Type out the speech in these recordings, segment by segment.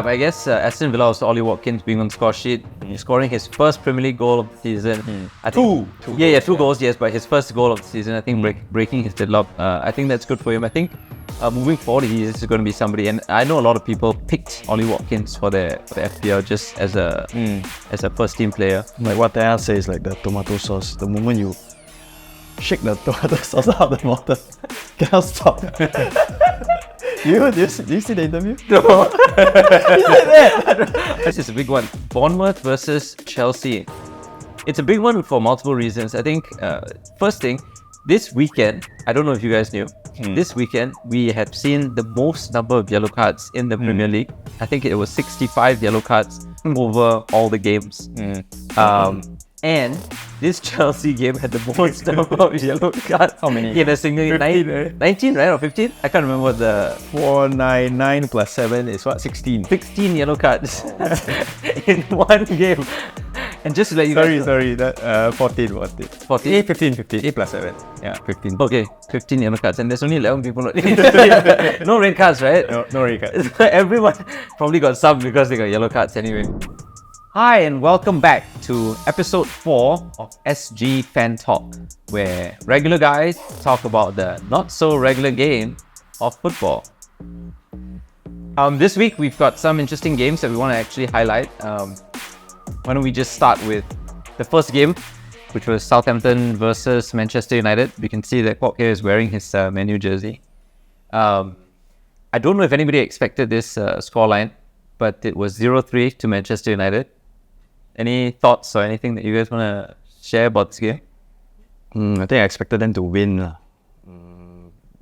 I guess Aston Villa was Ollie Watkins being on the score sheet, scoring his first Premier League goal of the season. I think, two goals, yes, but his first goal of the season. I think breaking his deadlock. I think that's good for him. I think moving forward, he's going to be somebody. And I know a lot of people picked Ollie Watkins for the FPL just as a first team player. Like what Taya says, like the tomato sauce. The moment you shake the tomato sauce out of the water, cannot stop. Do you see the interview? No. This is a big one. Bournemouth versus Chelsea. It's a big one for multiple reasons. I think first thing, this weekend, I don't know if you guys knew, this weekend we had seen the most number of yellow cards in the Premier League. I think it was 65 yellow cards over all the games. And this Chelsea game had the most number of yellow cards. How many? In a single 19, right? Or 15? I can't remember what the... 499 plus 7 is what? 16. 16 yellow cards in one game. And just to let you guys... Sorry, that 14. 14? 15. 8 plus 7. Yeah, 15. Okay, 15 yellow cards. And there's only 11 people. No red cards, right? No red cards. Everyone probably got subbed because they got yellow cards anyway. Hi and welcome back to episode 4 of SG FanTalk, where regular guys talk about the not so regular game of football. This week we've got some interesting games that we want to actually highlight. Why don't we just start with the first game, which was Southampton versus Manchester United. We can see that Kwok here is wearing his Man U jersey. I don't know if anybody expected this scoreline, but it was 0-3 to Manchester United. Any thoughts or anything that you guys want to share about this game? I think I expected them to win.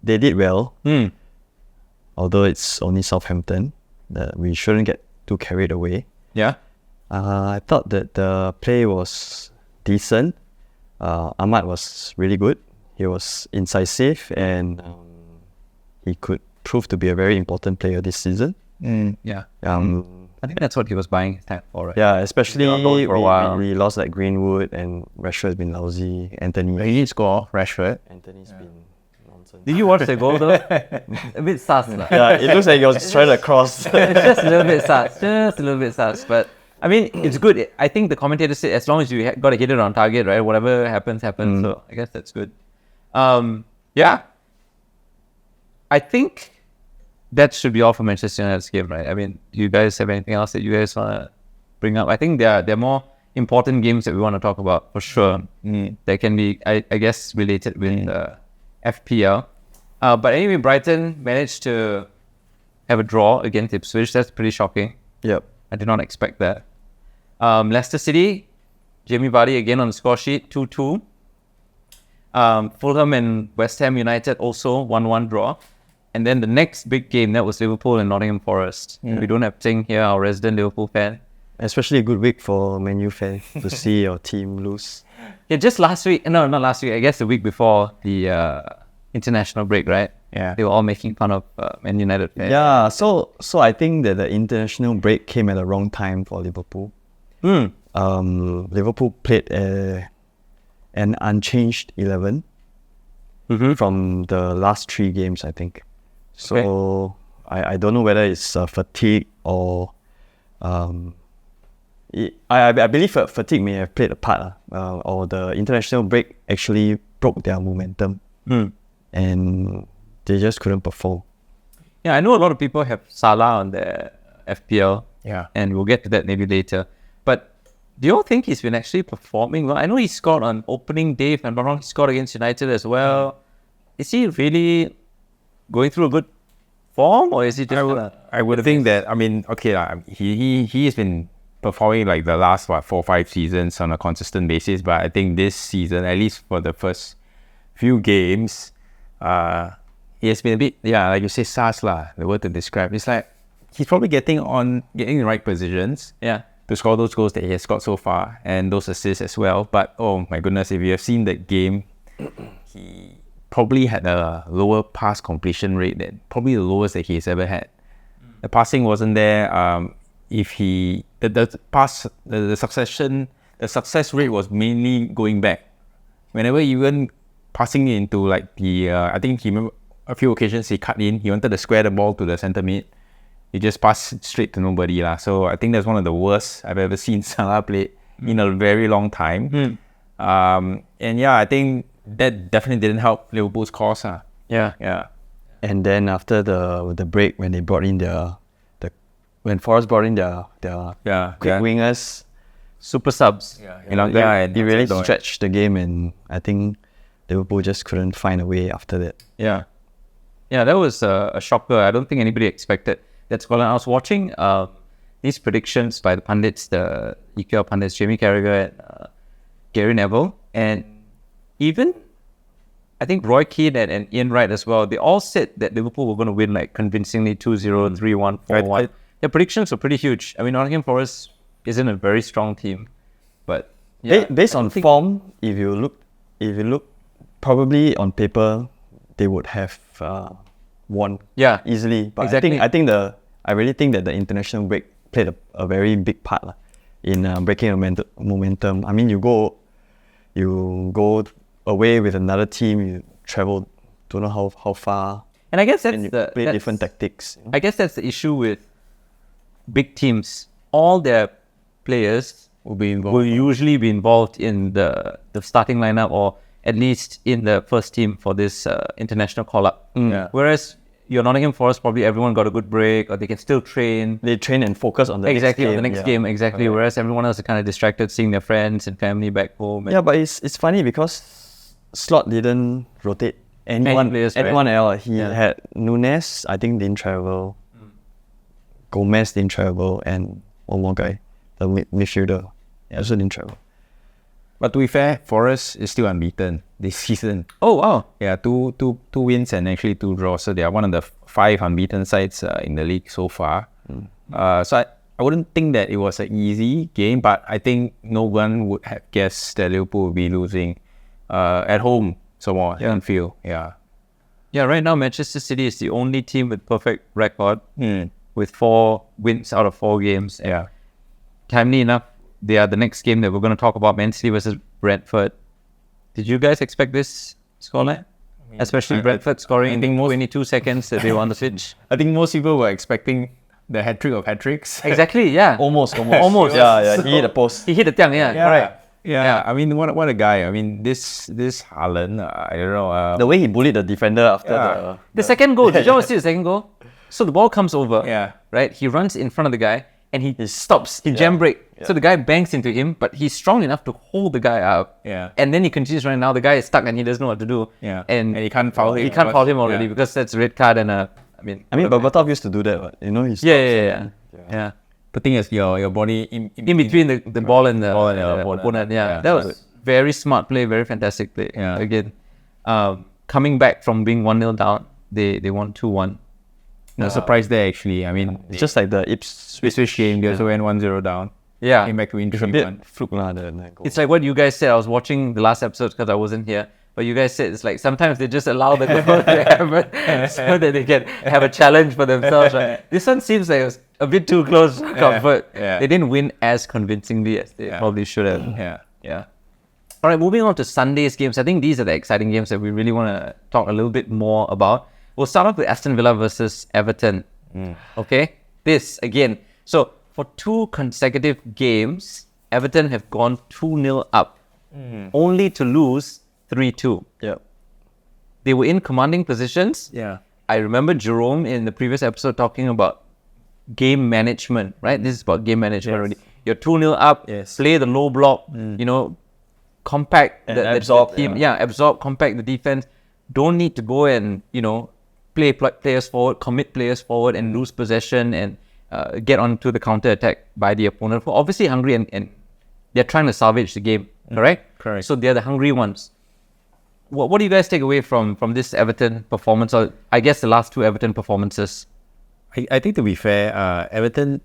They did well. Although it's only Southampton, we shouldn't get too carried away. Yeah. I thought that the play was decent. Ahmad was really good. He was incisive and he could prove to be a very important player this season. Yeah. I think that's what he was buying time for, right? Yeah, especially for a while. We lost like Greenwood and Rashford has been lousy. Anthony. He did score, Rashford. Anthony's been nonsense. Did you watch the goal though? A bit sus. Yeah, it looks like he was trying to cross. It's just a little bit sus. But I mean, it's good. I think the commentator said as long as you got to hit it on target, right? Whatever happens. So I guess that's good. Yeah. I think that should be all for Manchester United's game, right? I mean, do you guys have anything else that you guys want to bring up? I think there are more important games that we want to talk about for sure. That can be, I guess, related with FPL. But anyway, Brighton managed to have a draw against Ipswich. That's pretty shocking. Yep. I did not expect that. Leicester City, Jamie Vardy again on the score sheet, 2-2. Fulham and West Ham United also 1-1 draw. And then the next big game, that was Liverpool and Nottingham Forest. We don't have Ting here, our resident Liverpool fan. Especially a good week for Man U fans to see your team lose. Yeah, just last week. No, not last week. I guess the week before the international break, right? Yeah. They were all making fun of Man United fans. Yeah, so I think that the international break came at the wrong time for Liverpool. Liverpool played an unchanged 11 from the last 3 games, I think. So I don't know whether it's fatigue or I believe fatigue may have played a part, or the international break actually broke their momentum and they just couldn't perform. Yeah, I know a lot of people have Salah on their FPL. Yeah. And we'll get to that maybe later. But do you all think he's been actually performing well? I know he scored on opening day, if I'm not wrong, he scored against United as well. Is he really going through a good form, or is he just... I would think that, I mean, okay, he has been performing like the last, 4 or 5 seasons on a consistent basis, but I think this season, at least for the first few games, he has been a bit, like you say, sus lah, the word to describe. It's like, he's probably getting in the right positions to score those goals that he has scored so far, and those assists as well. But, oh my goodness, if you have seen that game, he probably had a lower pass completion rate than probably the lowest that he's ever had. The passing wasn't there. The success rate was mainly going back. Whenever he went passing into like I think he remember a few occasions he cut in. He wanted to square the ball to the centre mid. he just passed straight to nobody lah. So I think that's one of the worst I've ever seen Salah play in a very long time. And yeah, I think that definitely didn't help Liverpool's cause. Yeah. And then after the break, when they brought in when Forest brought in their quick wingers, Super subs. he really stretched the game, and I think Liverpool just couldn't find a way after that. Yeah, that was a shocker. I don't think anybody expected that scoreline. I was watching these predictions by the pundits, the EPL pundits, Jamie Carragher and Gary Neville, and even I think Roy Keane and Ian Wright as well. They all said that Liverpool were going to win like convincingly 2-0, 3-1, 4-1. Their predictions were pretty huge. I mean, Nottingham Forest isn't a very strong team, but based on form, if you look, probably on paper they would have won easily. But exactly. I really think that the international break played a very big part in breaking momentum. I mean, you go away with another team, you travel don't know how far, and I guess that's you play different tactics. I guess that's the issue with big teams. All their players will usually be involved in the starting lineup, or at least in the first team for this international call-up. Whereas your Nottingham Forest, probably everyone got a good break, or they can still train. They train and focus on the next game. Exactly. Whereas everyone else is kind of distracted, seeing their friends and family back home. Yeah, but it's funny because Slot didn't rotate anyone else. He had Nunes, I think, didn't travel. Gomez didn't travel, and one more guy, the midfielder, also didn't travel. But to be fair, Forest is still unbeaten this season. Oh wow! Yeah, two wins and actually 2 draws. So they are one of the 5 unbeaten sides in the league so far. So I wouldn't think that it was an easy game, but I think no one would have guessed that Liverpool would be losing at home somewhat. I feel. Yeah, right now Manchester City is the only team with perfect record with 4 wins out of 4 games. Yeah. Timely enough, they are the next game that we're going to talk about, Man City versus Brentford. Did you guys expect this scoreline? Especially Brentford scoring in 22 seconds that they were on the pitch. I think most people were expecting the hat-trick of hat-tricks. Exactly, yeah. Almost. Yeah. He hit a post. He hit the tiang, correct. Yeah, I mean, what a guy. I mean, this Haaland, I don't know. The way he bullied the defender after the second goal. Did you all see the second goal? So the ball comes over, right? He runs in front of the guy and he stops. He jam brake. So the guy bangs into him, but he's strong enough to hold the guy up. And then he continues running. Now the guy is stuck and he doesn't know what to do. And he can't foul him. He can't foul him already because that's a red card and I mean, Berbatov used to do that. You know, he's yeah. The thing is, your body in between the ball and the opponent. Yeah, that was very smart play, very fantastic play. Again, coming back from being 1-0 down, they won 2-1. No surprise there actually. I mean, it's just like the Ipswich game. They also went 1-0 down. Yeah, came back to win 3-1. It's a bit fluke lah. It's like what you guys said. I was watching the last episode because I wasn't here. But you guys said it's like sometimes they just allow the goal to happen so that they can have a challenge for themselves. Right? This one seems like it was a bit too close to comfort. They didn't win as convincingly as they probably should have. Yeah. All right, moving on to Sunday's games. I think these are the exciting games that we really want to talk a little bit more about. We'll start off with Aston Villa versus Everton. Okay? This, again. So, for 2 consecutive games, Everton have gone 2-0 up, only to lose 3-2. Yeah. They were in commanding positions. Yeah. I remember Jerome in the previous episode talking about game management, right? This is about game management already. You're 2-0 up, play the low block, compact the absorb team. Absorb, compact the defense. Don't need to go and, play players forward, commit players forward and lose possession and get onto the counter attack by the opponent. Who are obviously hungry and they're trying to salvage the game, correct? Correct. So they're the hungry ones. What do you guys take away from this Everton performance, or I guess the last 2 Everton performances? I think to be fair, Everton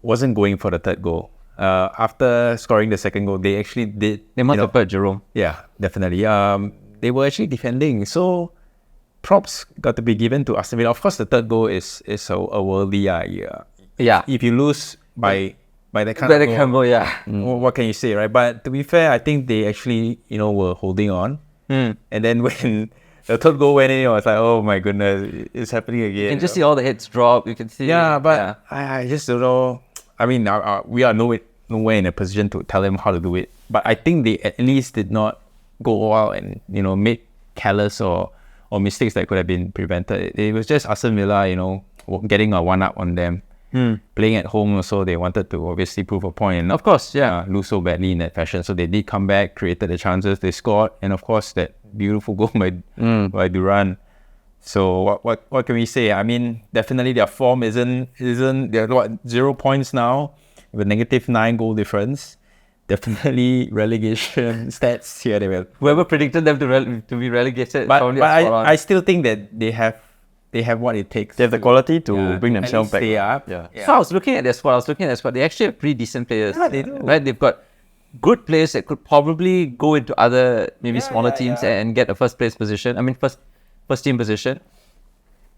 wasn't going for the 3rd goal. After scoring the 2nd goal, they actually did. They must have hurt Jerome. Yeah, definitely. They were actually defending. So props got to be given to Aston Villa. Of course, the 3rd goal is a worldly. Yeah. If you lose by that kind of goal, what can you say, right? But to be fair, I think they actually were holding on. And then when the third goal went in. I was like, oh my goodness, it's happening again. You can just see all the heads drop. You can see. Yeah, but I just don't know. I mean, we are nowhere in a position to tell them how to do it. But I think they at least did not go out and make careless or mistakes that could have been prevented. It was just Aston Villa, getting a 1-up on them. Playing at home also, they wanted to obviously prove a point, and Of course, lose so badly in that fashion. So they did come back, created the chances, they scored, and of course that beautiful goal by Duran. So what can we say? I mean, definitely their form isn't they're 0 points now with -9 goal difference. Definitely relegation stats here. They will. Whoever predicted them to be relegated, But probably I still think that they have what it takes. They have the quality to bring themselves back. Stay up. Yeah. So I was looking at their squad. They actually have pretty decent players. Yeah, they do. Right? They've got good players that could probably go into other maybe smaller teams and get a first team position.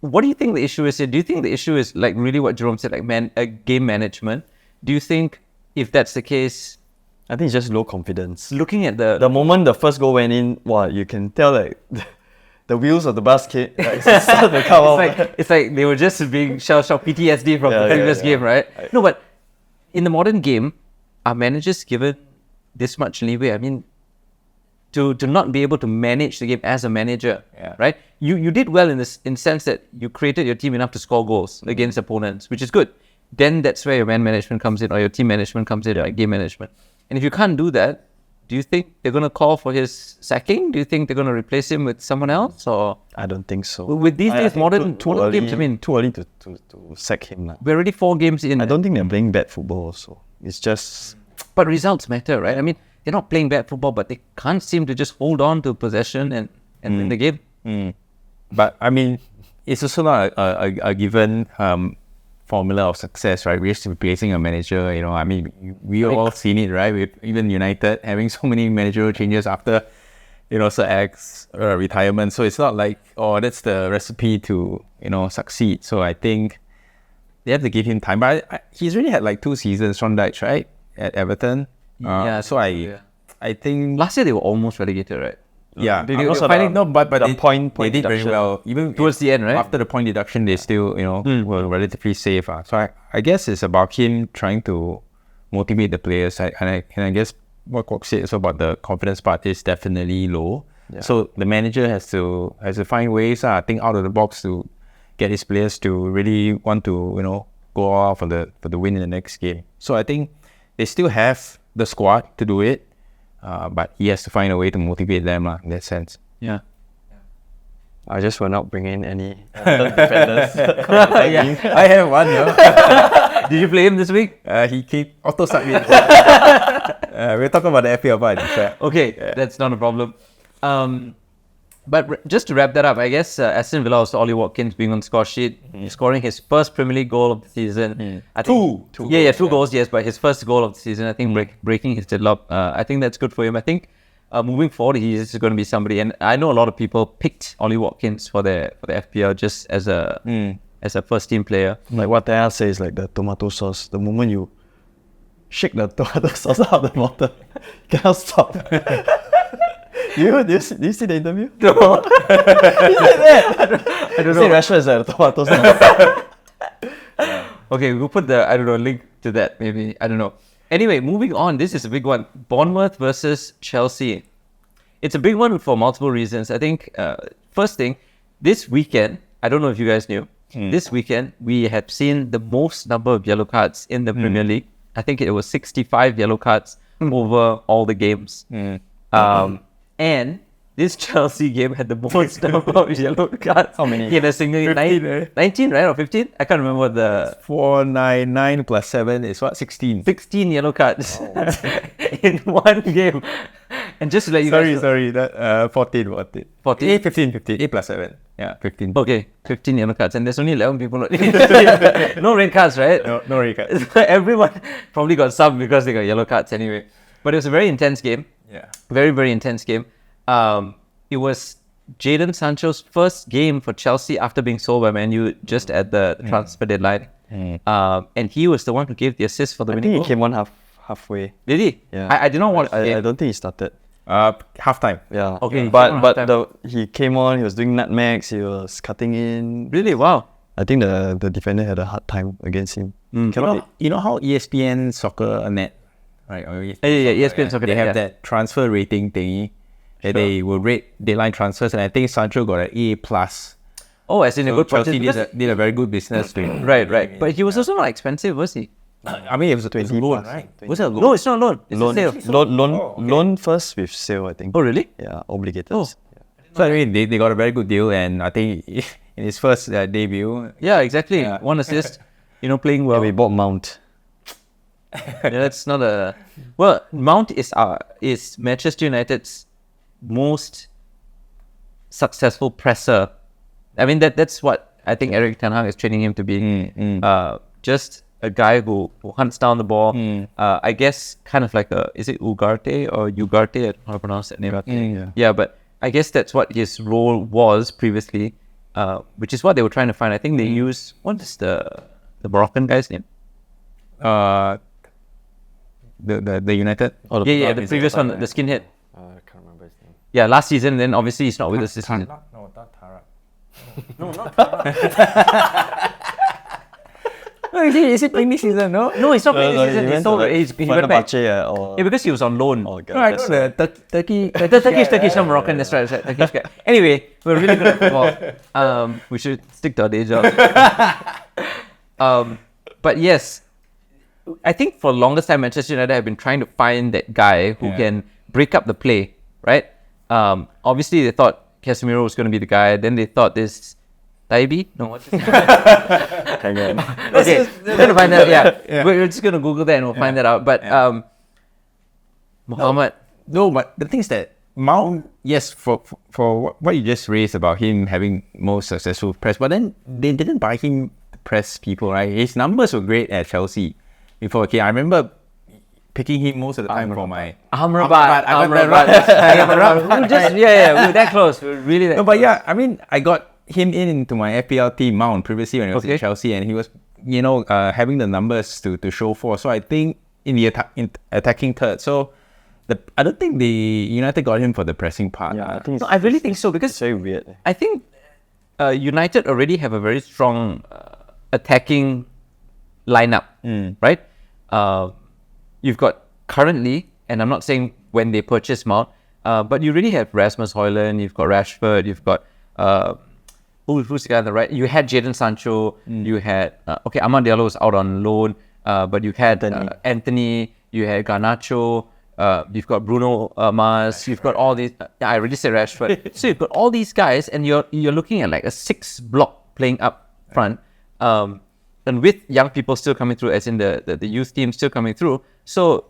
What do you think the issue is here? Do you think the issue is like really what Jerome said, like game management? Do you think if that's the case, I think it's just low confidence. looking at the The moment the first goal went in, you can tell like the wheels of the bus started to come off. it's like they were just being shell-shocked, PTSD from the previous game, right? No, but in the modern game, are managers given this much leeway? I mean, to not be able to manage the game as a manager, right? You did well in sense that you created your team enough to score goals against opponents, which is good. Then that's where your man management comes in, or your team management comes in, or game management. And if you can't do that, do you think they're going to call for his sacking? Do you think they're going to replace him with someone else? Or I don't think so. with these days, modern early, games, I mean, too early to sack him. we're already 4 games in. I don't think they're playing bad football also. It's just... But results matter, right? I mean, they're not playing bad football, but they can't seem to just hold on to possession and win the game. But I mean, it's also not a given formula of success, right? We're just replacing a manager. I mean, we all seen it, right? With even United having so many managerial changes after, Sir X retirement. So it's not like, that's the recipe to, succeed. So I think they have to give him time. But he's really had like 2 seasons, Sean Dyche, right? At Everton. So I think Last year they were almost relegated, right? yeah, They also were finding- but the they, point they did very deduction. well. Even Towards the end, right? after the point deduction, they still were relatively safe. So I guess it's about him trying to motivate the players. And I guess what Kwok said is about the confidence part is definitely low. Yeah. So the manager has to find ways, think out of the box to get his players to really want to go all out for the win in the next game. So I think they still have the squad to do it. But he has to find a way to motivate them in that sense. Yeah. I just will not bring in any defenders. I have one. Did you play him this week? He keep auto submit. We're talking about the FPL part. Okay, that's not a problem. But just to wrap that up, I guess Aston Villa was Ollie Watkins being on the score sheet, scoring his first Premier League goal of the season. I think, two goals, yes, but his first goal of the season. I think breaking his deadlock. I think that's good for him. I think moving forward, he's going to be somebody. And I know a lot of people picked Ollie Watkins for the FPL just as a first team player. Like what Taya says, like the tomato sauce. The moment you shake the tomato sauce out of the bottle, you cannot stop. Do you see the interview? No. He said that. I don't He said know. Rashford is like a tomato sauce. Okay, we'll put the, link to that maybe. I don't know. Anyway, moving on. This is a big one. Bournemouth versus Chelsea. It's a big one for multiple reasons. I think, first thing, this weekend, I don't know if you guys knew, this weekend, we have seen the most number of yellow cards in the Premier League. I think it was 65 yellow cards over all the games. And this Chelsea game had the most number of yellow cards. How many? In a single 15, 19, right? Or 15? I can't remember the 499 plus 7 is what? 16. 16 yellow cards in one game. And just to let you guys know, Sorry, that 14. 14? 15. 8 plus 7. Yeah, 15. Okay, 15 yellow cards. And there's only 11 people. No red cards, right? No red cards. Everyone probably got some because they got yellow cards anyway. But it was a very intense game. Yeah. Very, very intense game. It was Jadon Sancho's first game for Chelsea after being sold by Man U just at the transfer deadline. And he was the one who gave the assist for the I winning think goal. he came on halfway. Did he? Yeah. I did not watch the I game. don't think he started. Halftime. Yeah. Okay, he But came on but halftime. he came on. He was doing nutmegs. He was cutting in. Really? Wow. I think the defender had a hard time against him. You know how ESPN Soccer Net, right? Or ESPN Soccer they Net, have yeah. that transfer rating thingy. That they will rate deadline transfers, and I think Sancho got an A plus. Oh, as in a So good Chelsea purchase. did a very good business to him. Right. But he was also not expensive, was he? I mean, it was a 20 loan, plus, right? 20. Was it a loan? No, it's not loan. It's a sale. Loan first with sale, I think. Oh, really? Yeah, obligated. Oh. Yeah. So I mean, they got a very good deal, and I think in his first debut, Yeah, exactly. Yeah. One assist. Playing well. And we bought Mount. Yeah, that's not a. Well, Mount is Manchester United's most successful presser. I mean that's what I think Eric Ten Hag is training him to be. Just a guy who hunts down the ball. I guess kind of like is it Ugarte or Ugarte? I don't know how to pronounce that name. Yeah, but I guess that's what his role was previously, which is what they were trying to find. I think they used what is the Moroccan guy's name? the United. Oh, Yeah, the previous one, the skinhead. I can't remember his name. Yeah, last season. Then obviously he's not with us this season. No, not Tarak. No, is it playing this season? No, he's not playing this season. He went back. Yeah, because he was on loan. Oh, God. No, I know the Turkey. Turkish, not Moroccan. That's right. Turkish guy. Anyway, we're really good at football. We should stick to our day job. But yes, I think for the longest time, Manchester United have been trying to find that guy who can break up the play, right? Obviously, they thought Casemiro was going to be the guy. Then they thought this Taibi? No, what's his name? Okay, we're going to find that. Yeah. We're just going to Google that and we'll find that out. But Muhammad. No, but the thing is that Mount, yes, for what you just raised about him having most successful press, but then they didn't buy him to press people, right? His numbers were great at Chelsea before. Okay, I remember picking him most of the time for my Amrabat. We were that close. We were really that No, but yeah, I mean, I got him into my FPL team Mount previously when he was in Chelsea, and he was, having the numbers to show for. So I think in the attacking third. So I don't think the United got him for the pressing part. Yeah, I think I really think so because it's very weird. I think United already have a very strong attacking lineup, right? You've got currently, and I'm not saying when they purchased Mount, but you really have Rasmus Højlund, you've got Rashford, you've got who's the guy on the right? You had Jadon Sancho, you had Amad Diallo was out on loan, but you had Anthony, you had Garnacho, you've got Bruno Mars, you've got all these. I already said Rashford. So you've got all these guys, and you're looking at like a 6 block playing up front, and with young people still coming through, as in the youth team still coming through. So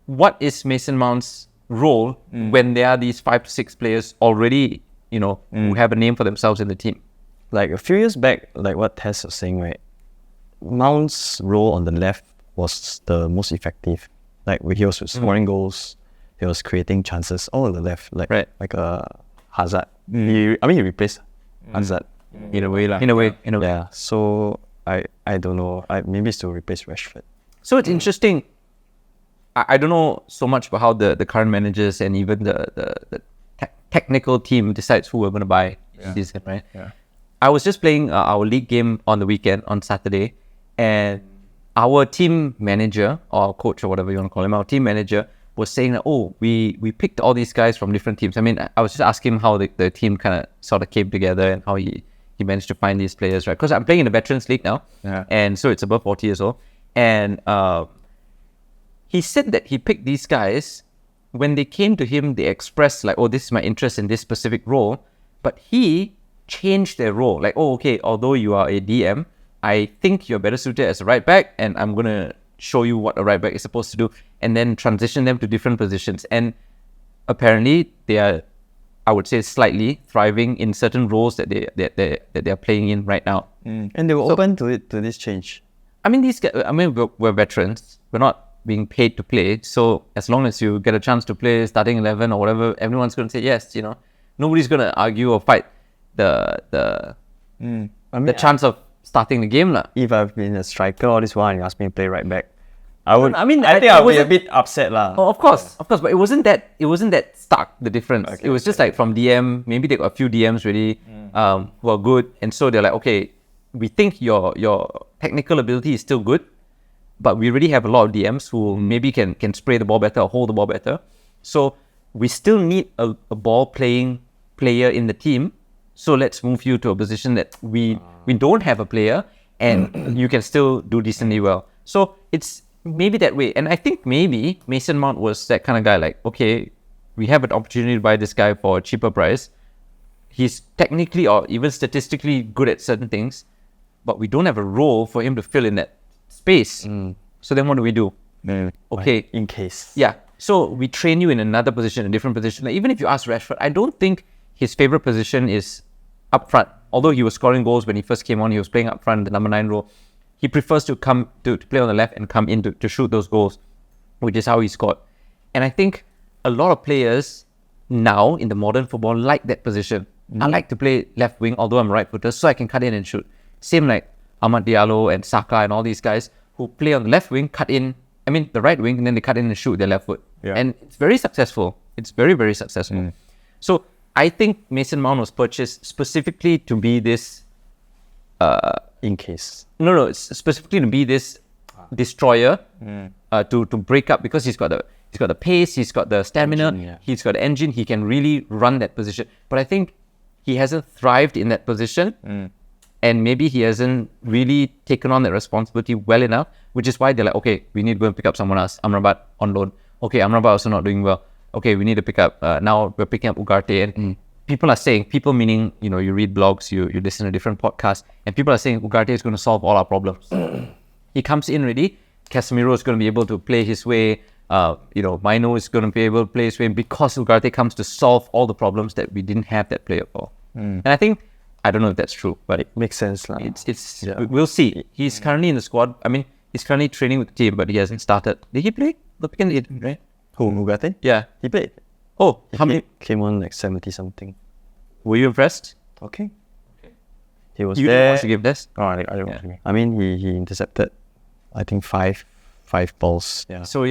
what is Mason Mount's role when there are these 5 to 6 players already, who have a name for themselves in the team? Like a few years back, like what Tess was saying, right? Mount's role on the left was the most effective. Like he was scoring goals, he was creating chances all on the left, like a Hazard. He replaced Hazard In a way. Yeah. So I don't know. Maybe it's to replace Rashford. So it's interesting. I don't know so much about how the current managers and even the technical team decides who we're going to buy this season, right? Yeah. I was just playing our league game on the weekend, on Saturday, and our team manager, or coach, or whatever you want to call him, our team manager was saying that, we picked all these guys from different teams. I mean, I was just asking him how the team kind of sort of came together and how he managed to find these players, right? Because I'm playing in the Veterans League now, and so it's above 40 years old. And he said that he picked these guys. When they came to him, they expressed like, this is my interest in this specific role. But he changed their role. Like, although you are a DM, I think you're better suited as a right back, and I'm going to show you what a right back is supposed to do, and then transition them to different positions. And apparently they are, I would say, slightly thriving in certain roles that they are playing in right now. And they were open to this change. I mean, these guys, we're veterans. We're not being paid to play. So as long as you get a chance to play starting 11 or whatever, everyone's going to say yes. Nobody's going to argue or fight the chance of starting the game. If I've been a striker all this while and you ask me to play right back, I mean, I think it I'll be a wasn't- bit upset lah. Oh, of course, but it wasn't that stark, the difference. Okay, it was just like from DM, maybe they got a few DMs really who are good, and so they're like, okay, we think your technical ability is still good, but we already have a lot of DMs who maybe can spray the ball better or hold the ball better. So we still need a ball playing player in the team. So let's move you to a position that we don't have a player, and you can still do decently well. So it's maybe that way. And I think maybe Mason Mount was that kind of guy, like, okay, we have an opportunity to buy this guy for a cheaper price. He's technically or even statistically good at certain things, but we don't have a role for him to fill in that space. So then what do we do? Okay. In case. Yeah. So we train you in another position, a different position. Like, even if you ask Rashford, I don't think his favorite position is up front. Although he was scoring goals when he first came on, he was playing up front, the number 9 role. He prefers to come to play on the left and come in to shoot those goals, which is how he scored. And I think a lot of players now in the modern football like that position. I like to play left wing, although I'm right footer, so I can cut in and shoot. Same like Amad Diallo and Saka and all these guys who play on the left wing, the right wing, and then they cut in and shoot their left foot. Yeah. And it's very successful. It's very, very successful. So I think Mason Mount was purchased specifically to be this... In case. No, it's specifically to be this destroyer, to break up, because he's got the pace, he's got the stamina, Engine, yeah. he's got the engine, he can really run that position. But I think he hasn't thrived in that position, and maybe he hasn't really taken on that responsibility well enough, which is why they're like, okay, we need to go and pick up someone else. Amrabat on loan. Okay, Amrabat also not doing well. Okay, we need to pick up, now we're picking up Ugarte, and people are saying, people meaning, you read blogs, you listen to different podcasts, and people are saying Ugarte is going to solve all our problems. He comes in ready, Casemiro is going to be able to play his way, Mino is going to be able to play his way, because Ugarte comes to solve all the problems that we didn't have that player for. And I think, I don't know if that's true, but Makes sense lah. we'll see. He's currently in the squad. I mean, he's currently training with the team, but he hasn't started. Did he play? The weekend, right? Who, Ugarte? Yeah. He played. Oh, He how many? came on like 70 something. Were you impressed? Okay. He was You didn't there. watch the game test? Oh, I don't watch me. I mean, he intercepted, I think, five balls. Yeah. So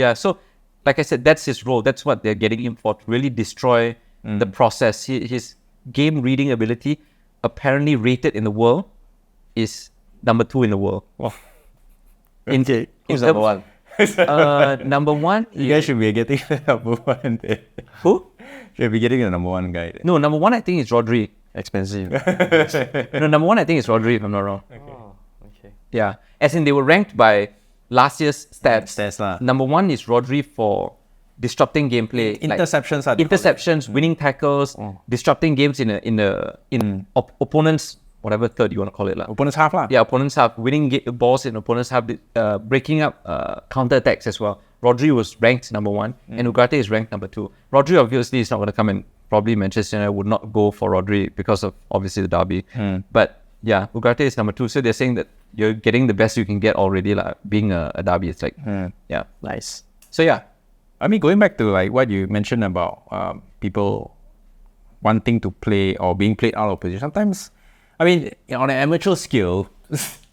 like I said, that's his role. That's what they're getting him for, to really destroy the process. His game reading ability, apparently rated in the world, is number 2 in the world. Okay. Who's in number one? Number 1, You guys should be getting the number one there. who? Should be getting the number one guy there. No, number 1 I think is Rodri. Expensive. No, number 1 I think is Rodri, if I'm not wrong. Oh, okay. Yeah, as in they were ranked by last year's stats. Stats lah. Number 1 is Rodri for disrupting gameplay, Interceptions are interceptions, winning tackles, disrupting games in opponents, whatever third you want to call it lah. opponent's half lah. Yeah, opponents have winning balls in opponents have breaking up counter attacks as well. Rodri was ranked number 1, and Ugarte is ranked number 2. Rodri obviously is not going to come in. Probably Manchester United would not go for Rodri because of obviously the derby. But yeah, Ugarte is number 2. So they're saying that you're getting the best you can get already, like being a derby. It's like, yeah. Nice. So yeah, I mean, going back to like what you mentioned about people wanting to play or being played out of position. Sometimes, I mean, on an amateur scale,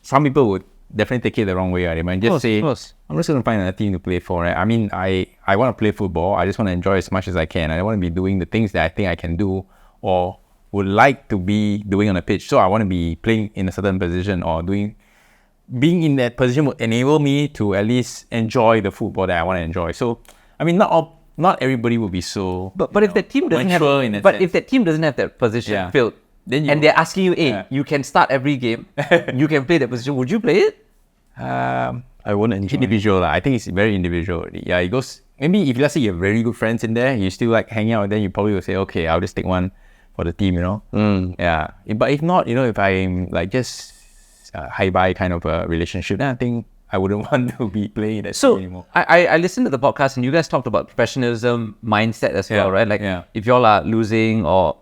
some people would definitely take it the wrong way. Right? They might just say, I'm just going to find another team to play for. Right? I mean, I want to play football. I just want to enjoy as much as I can. I don't want to be doing the things that I think I can do or would like to be doing on a pitch. So I want to be playing in a certain position or being in that position would enable me to at least enjoy the football that I want to enjoy. So, I mean, not everybody will be so. but if that team doesn't have, if that team doesn't have that position filled, then and they're asking you, hey, you can start every game, you can play that position, would you play it? I won't enjoy. Individual lah. I think it's very individual. Yeah, it goes. Maybe if let's say you have very good friends in there, you still like hanging out, then you probably will say, okay, I'll just take one for the team. Yeah. But if not, if I'm like just high bye kind of a relationship, then I think I wouldn't want to be playing that team anymore. I listened to the podcast and you guys talked about professionalism mindset as well, right? Like if y'all are losing or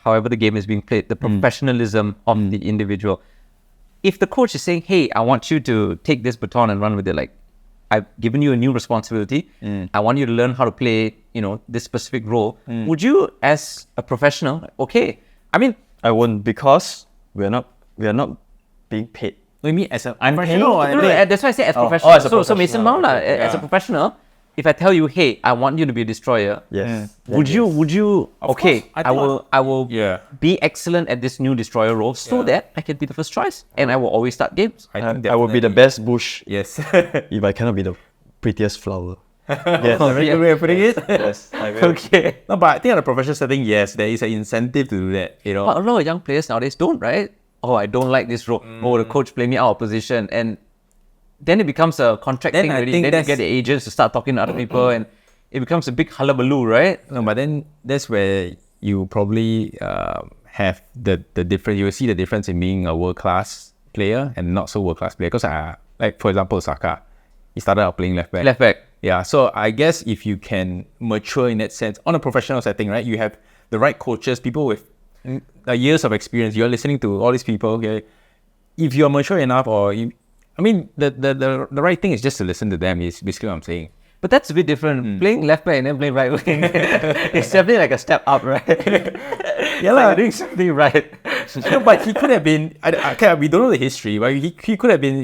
however the game is being played, the professionalism of the individual. If the coach is saying, hey, I want you to take this baton and run with it, like I've given you a new responsibility, I want you to learn how to play this specific role, would you as a professional, okay, I mean, I won't, because we are not being paid I mean, as a I'm professional, paying? That's why I say as Oh, professional. as a So Mason professional, Mount, lah, okay. as a professional, if I tell you, hey, I want you to be a destroyer, Yes. would you? Of Okay, course, I I will Yeah. be excellent at this new destroyer role so that I can be the first choice and I will always start games. I think I will be the definitely- best bush Yes. if I cannot be the prettiest flower. Yes. That's a very good way of putting it. Yes, I will. Okay. No, but I think on a professional setting, yes, there is an incentive to do that. You know, But a lot of young players nowadays don't, right? Oh, I don't like this role. Oh, the coach play me out of position, and then it becomes a contract Then thing I already. think Then you that's- get the agents to start talking to other people, and it becomes a big hullabaloo, right? no, but then that's where you probably have the difference. You will see the difference in being a world class player and not so world class player. Because like for example, Saka, he started out playing left back. Left back. Yeah, so I guess if you can mature in that sense on a professional setting, right? You have the right coaches, people with years of experience. You're listening to all these people. Okay, if you're mature enough, the right thing is just to listen to them. Is basically what I'm saying. But that's a bit different. Playing left back and then playing right wing, it's definitely like a step up, right? Yeah, like lah. you're doing something right. No, but he could have been. We don't know the history, but he could have been,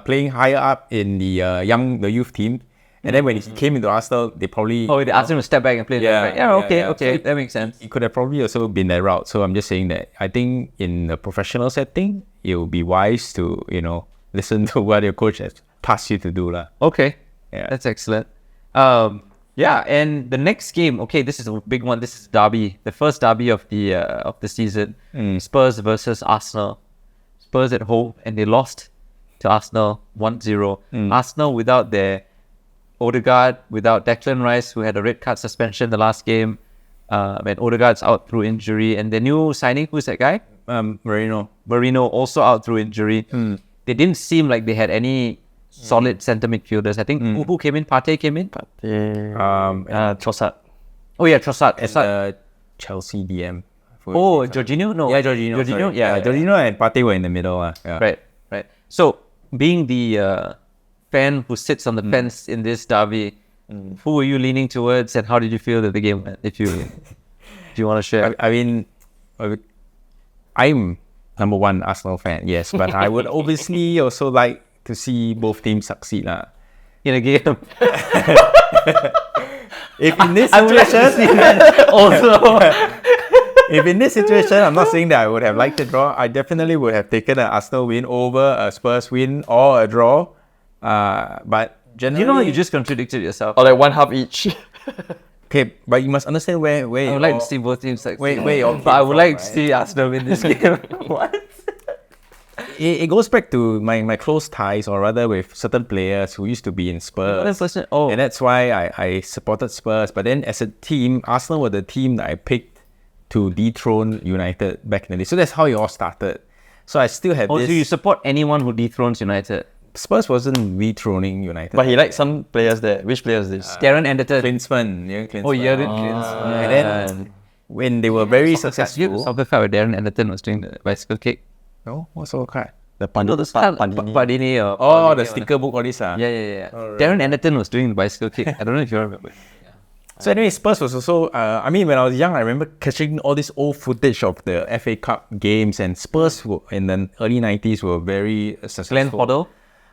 playing higher up in the youth team, and then when he came into Arsenal, they probably Oh, they asked him to step back and play left back. Yeah, okay, yeah. okay, So that makes sense. He could have probably also been that route. So I'm just saying that I think in a professional setting, it would be wise to listen to what your coach has tasked you to do, lah. Okay, Yeah. that's excellent. Yeah, and the next game, okay, this is a big one. This is derby, the first derby of the season. Spurs versus Arsenal. Spurs at home, and they lost to Arsenal 1-0. Arsenal without their Odegaard, without Declan Rice, who had a red card suspension the last game, and Odegaard's out through injury. And the new signing, who's that guy? Marino also out through injury. They didn't seem like they had any solid centre midfielders. I think who came in? Partey came in. Trossard. Oh yeah, Trossard. As Trossard. Chelsea DM. Oh, Jorginho? No. Yeah, Jorginho. Jorginho? Sorry. Yeah. Jorginho and Partey were in the middle. Yeah. Right. So, being the fan who sits on the fence in this derby, who were you leaning towards, and how did you feel that the game went? If you want to share. I mean, I'm number one Arsenal fan, yes, but I would obviously also like to see both teams succeed, lah. In a game. If in this I would like to see situation, that also. if in this situation, I'm not saying that I would have liked a draw. I definitely would have taken an Arsenal win over a Spurs win or a draw. But generally, You just contradicted yourself. Or like one half each. okay. But you must understand where I would like to see both teams succeed. where you all But I came would from, like to right? see Arsenal win this game. What? It goes back to my close ties, or rather with certain players who used to be in Spurs. Oh, And that's why I supported Spurs. But then as a team, Arsenal were the team that I picked to dethrone United back in the day. So that's how it all started. So I still have so this. you support anyone who dethrones United? Spurs wasn't dethroning United. But he liked some players there. Which players is this? Darren Anderton. Klinsmann. Yeah, Klinsmann. Oh, Jurgen Klinsmann. And then when they were very successful. Soccer fight where Darren Anderton was doing the bicycle kick. No? What's all card? The No, the Pandini. Padini or Oh, Padini the or- sticker book, all this. Yeah. Darren Anderton was doing the bicycle kick. I don't know if you remember. So anyway, Spurs was also, when I was young, I remember catching all this old footage of the FA Cup games, and Spurs in the early 90s were very successful.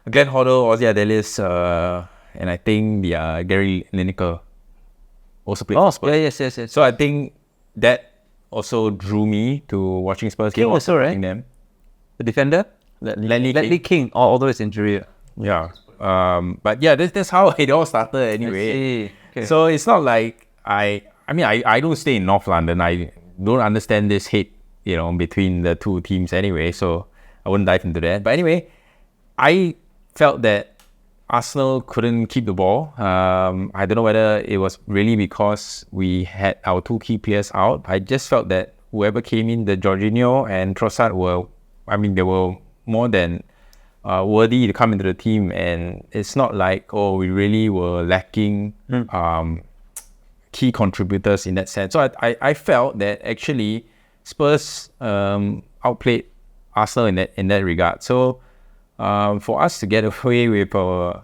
Glenn Hoddle, Ozzy Adelis, and I think the Gary Lineker also played for Spurs. Yes. So I think that also drew me to watching Spurs. King game, also, right? supporting them. The defender? Ledley King, although it's injury. Yeah. But yeah, that's how it all started anyway. Okay. So it's not like I don't stay in North London. I don't understand this hate, between the two teams anyway. So I wouldn't dive into that. But anyway, I felt that Arsenal couldn't keep the ball. I don't know whether it was really because we had our two key players out. I just felt that whoever came in, the Jorginho and Trossard they were more than worthy to come into the team, and it's not like we really were lacking key contributors in that sense. So I felt that actually Spurs outplayed Arsenal in that regard. So for us to get away with a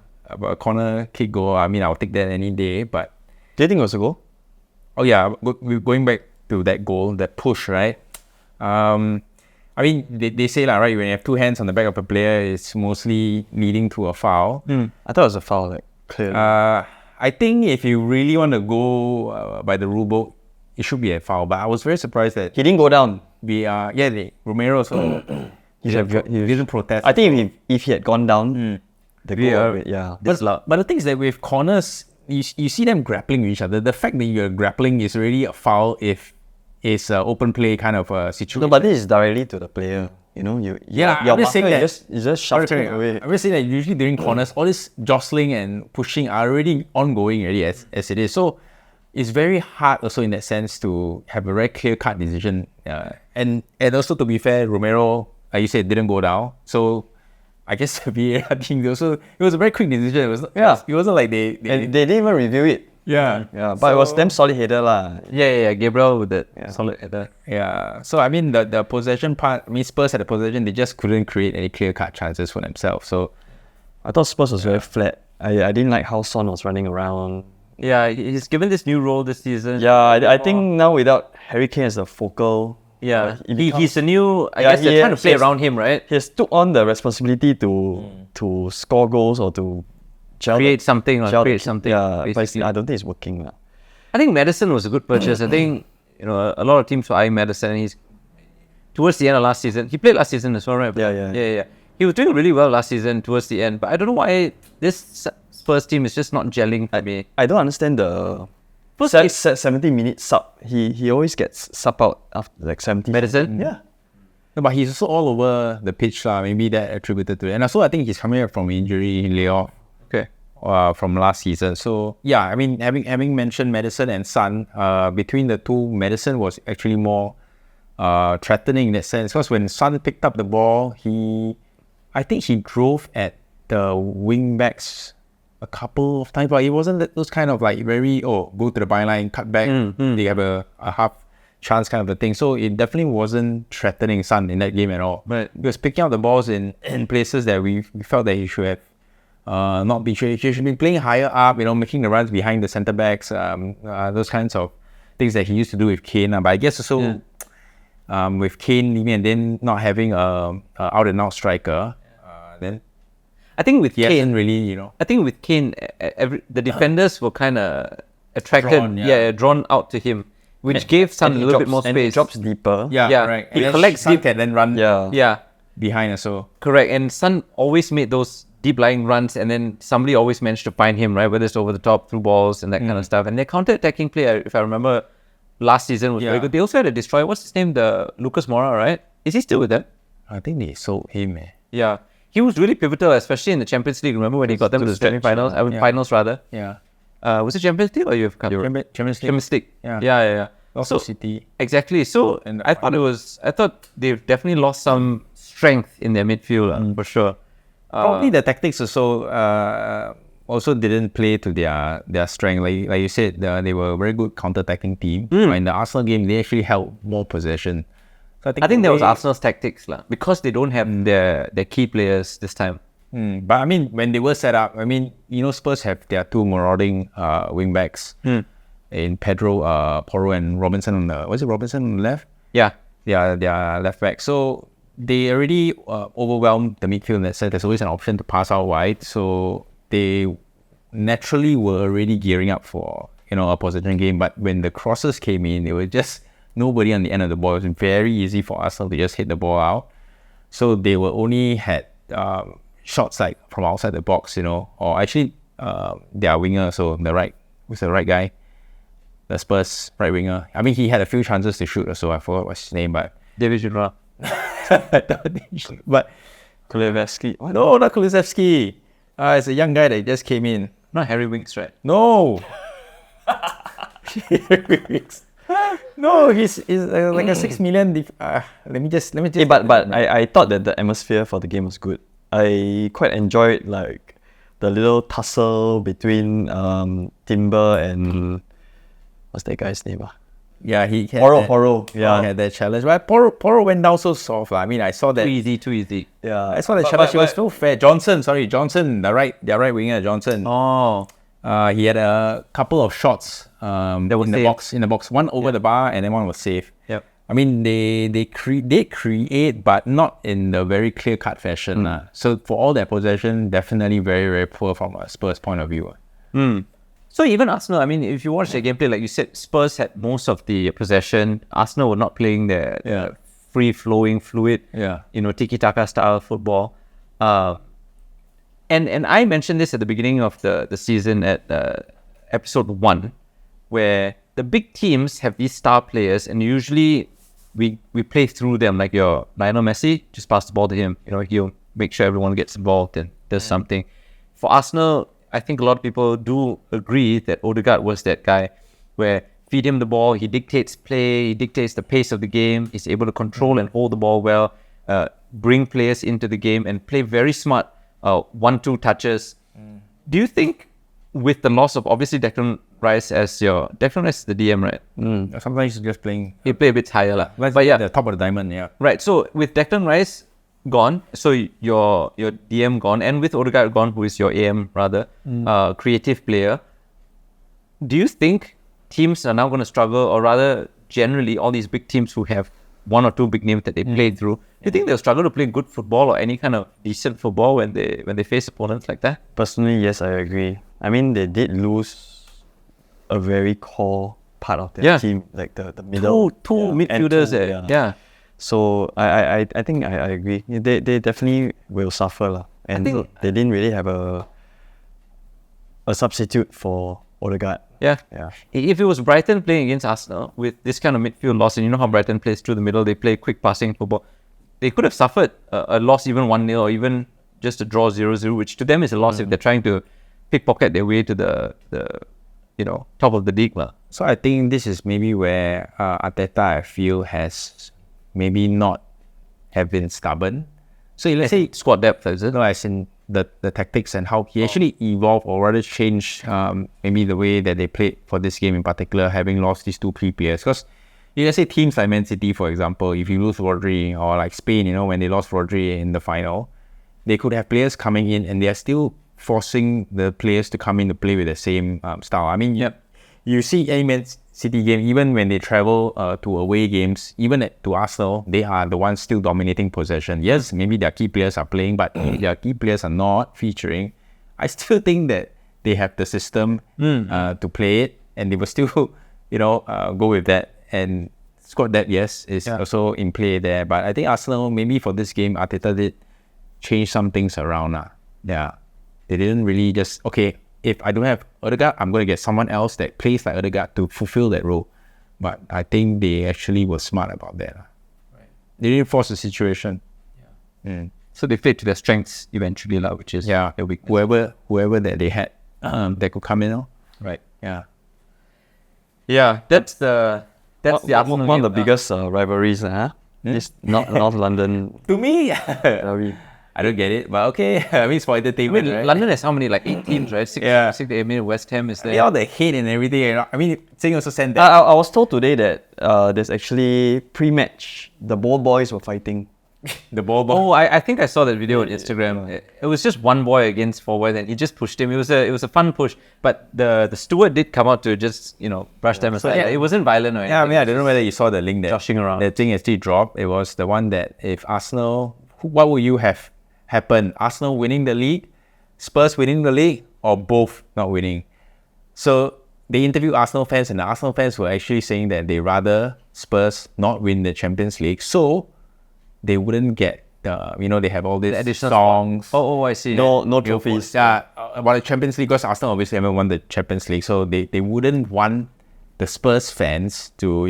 corner kick goal, I'll take that any day. But Do you think it was a goal? oh yeah, we're going back to that goal, that push, right? I mean, they say like, right, when you have two hands on the back of a player, it's mostly leading to a foul. I thought it was a foul, like clearly. I think if you really want to go by the rule book, it should be a foul. But I was very surprised that He didn't go down. Romero also He didn't protest. I think if he had gone down, the goal, yeah. But the thing is that with corners, you see them grappling with each other. The fact that you're grappling is already a foul if it's an open play kind of a situation. No, but this is directly to the player. You know, your I'm just saying marker that is just shuffling away. I'm just saying that usually during corners, all this jostling and pushing are already ongoing already as it is. So it's very hard also in that sense to have a very clear-cut decision. And also to be fair, Romero, like you said, didn't go down. So I guess the VAR team also, it was a very quick decision. It wasn't like they And they didn't even review it. yeah. But it was them solid header lah. Yeah. Gabriel with that solid header. Yeah. So I mean the possession part, I mean Spurs had the possession, they just couldn't create any clear-cut chances for themselves. So I thought Spurs was very flat. I didn't like how Son was running around. Yeah, he's given this new role this season. Yeah, I think now without Harry Kane as the focal, Yeah, he he's a new. I Yeah, guess they're he trying to play has- around him, right? he has took on the responsibility to score goals or to gel Create something or gel the create team. something. Yeah, but basically. I don't think it's working lah. I think Madison was a good purchase. I think a lot of teams were eyeing Madison. He's towards the end of last season. He played last season as well, right? Yeah. He was doing really well last season towards the end, but I don't know why this Spurs team is just not gelling for me. I don't understand the First, 70-minute sub. He always gets sub out after like 70. Madison. Yeah. no, but he's also all over the pitch lah. Maybe that attributed to it. And also I think he's coming up from injury layoff Okay. from last season. So yeah, I mean having mentioned Madison and Son, between the two, Madison was actually more threatening in that sense. Because when Son picked up the ball, I think he drove at the wing backs a couple of times, but it wasn't those kind of like very go to the byline, cut back, they have a half chance kind of a thing. So it definitely wasn't threatening Son in that game at all. Right. He was picking up the balls in places that we felt that he should have not been. He should be playing higher up, making the runs behind the centre backs, those kinds of things that he used to do with Kane. But I guess also with Kane leaving and then not having a out and out striker, then I think with he Kane, hasn't really, I think with Kane, the defenders were kind of attracted, drawn out to him, which gave Son a And he little bit drops- more and he space. drops deeper. Yeah. right. He And then collects Son deep- can then run Yeah, behind us. So correct. And Son always made those deep lying runs, and then somebody always managed to find him, right? Whether it's over the top, through balls, and that kind of stuff. And their counter-attacking play, if I remember, last season was very good. They also had a destroyer. What's his name? The Lucas Moura, right? Is he still with them? I think they sold him. Yeah. He was really pivotal, especially in the Champions League. Remember when he got them to the stretch, semi-finals? Finals, rather. Yeah. Was it Champions League or UEFA Cup? Champions League. Champions League. Yeah. Yeah. Also City. Exactly. So And I thought they've definitely lost some strength in their midfield, for sure. Probably the tactics also didn't play to their strength. Like you said, they were a very good counter-attacking team. In the Arsenal game, they actually held more possession. So I think that was Arsenal's tactics, because they don't have their key players this time. But I mean, when they were set up, Spurs have their two marauding wing backs in Pedro, Porro, and Robinson on the. Was it Robinson on the left? Yeah. Their left back. So they already overwhelmed the midfield in that sense. There's always an option to pass out wide. So they naturally were already gearing up for a possession game. But when the crosses came in, it was just nobody on the end of the ball. It was very easy for Arsenal to just hit the ball out. So they were only had shots like from outside the box, or actually their winger. So who's the right guy? The Spurs right winger. I mean, he had a few chances to shoot. So I forgot what's his name, but David Ginola. but Kulusevski. What? no, not Kulusevski. It's a young guy that just came in. Not Harry Winks, right? No. No, he's like a 6 million. Let me just. Hey, but I thought that the atmosphere for the game was good. I quite enjoyed like the little tussle between Timber and what's that guy's name? Yeah, he had Porro. He had that challenge. But Porro went down so soft. I mean, I saw that. Too easy. Yeah, I saw the challenge. It was so fair. Johnson, their right winger, Johnson. Oh. He had a couple of shots were in the box. One over the bar and then one was safe. Yep. I mean, they create, but not in the very clear-cut fashion. So for all their possession, definitely very, very poor from a Spurs point of view. So even Arsenal, I mean, if you watch the gameplay, like you said, Spurs had most of the possession. Arsenal were not playing their free-flowing, fluid, tiki-taka style football. And I mentioned this at the beginning of the season at episode 1, where the big teams have these star players, and usually we play through them. Like your Lionel Messi, just pass the ball to him. He'll make sure everyone gets involved and does something. For Arsenal, I think a lot of people do agree that Odegaard was that guy where feed him the ball, he dictates play, he dictates the pace of the game, he's able to control and hold the ball well, bring players into the game and play very smart 1-2 touches. Do you think with the loss of obviously Declan Rice Declan Rice is the DM, right? Sometimes he's just playing. He play a bit higher, but the top of the diamond, Right. So with Declan Rice gone, so your DM gone, and with Odegaard gone, who is your AM rather, creative player, do you think teams are now going to struggle, or rather, generally, all these big teams who have 1 or 2 big names that they played through, do you think they'll struggle to play good football or any kind of decent football when they face opponents like that? Personally, yes, I agree. I mean, they did lose a very core part of their team, like the middle. Two midfielders there. Yeah. So I think I agree. They definitely will suffer lah. And they didn't really have a substitute for Odegaard. Yeah. If it was Brighton playing against Arsenal with this kind of midfield loss, and you know how Brighton plays through the middle, they play quick passing football, they could have suffered a loss, even 1-0, or even just a draw 0-0, which to them is a loss if they're trying to pickpocket their way to the top of the league. So I think this is maybe where Arteta, I feel, has maybe not have been stubborn. So let's say squad depth, is it? No, as in the tactics and how he actually evolved, or rather changed maybe the way that they played for this game in particular, having lost these 2 key players. Because let's say teams like Man City, for example, if you lose Rodri, or like Spain, when they lost Rodri in the final, they could have players coming in and they are still forcing the players to come in to play with the same style. I mean, you see any Man City game, even when they travel to away games, even to Arsenal, they are the ones still dominating possession. Yes, maybe their key players are playing, but if their key players are not featuring, I still think that they have the system to play it, and they will still, go with that. And squad depth, yes, is also in play there. But I think Arsenal, maybe for this game, Arteta did change some things around. They didn't really just, if I don't have Odegaard, I'm going to get someone else that plays like Odegaard to fulfill that role. But I think they actually were smart about that. Right. They didn't force the situation. So they played to their strengths eventually, which is their weakness. Whoever that they had that could come in. Right. Yeah, that's the Arsenal one of the biggest rivalries, It's not North London. To me, I don't get it, but okay. I mean, it's for entertainment, right? London has how many? Like 8 teams, right? 6 to 8 million. West Ham is there. All the hate and everything. I mean, Singh also sent that. I was told today that there's actually pre-match, the ball boys were fighting. The ball boy. Oh, I think I saw that video on Instagram. It was just one boy against forward, and he just pushed him. It was a fun push, but the steward did come out to just brush them aside. It wasn't violent or anything. Yeah, I mean, I don't know whether you saw the link there. Joshing around. The thing actually dropped. It was the one that if Arsenal, what would you have happen? Arsenal winning the league, Spurs winning the league, or both not winning? So they interviewed Arsenal fans, and the Arsenal fans were actually saying that they rather Spurs not win the Champions League, so they wouldn't get they have all these additional songs. Oh, I see. No trophies. About the Champions League, because Arsenal obviously haven't won the Champions League, so they wouldn't want the Spurs fans to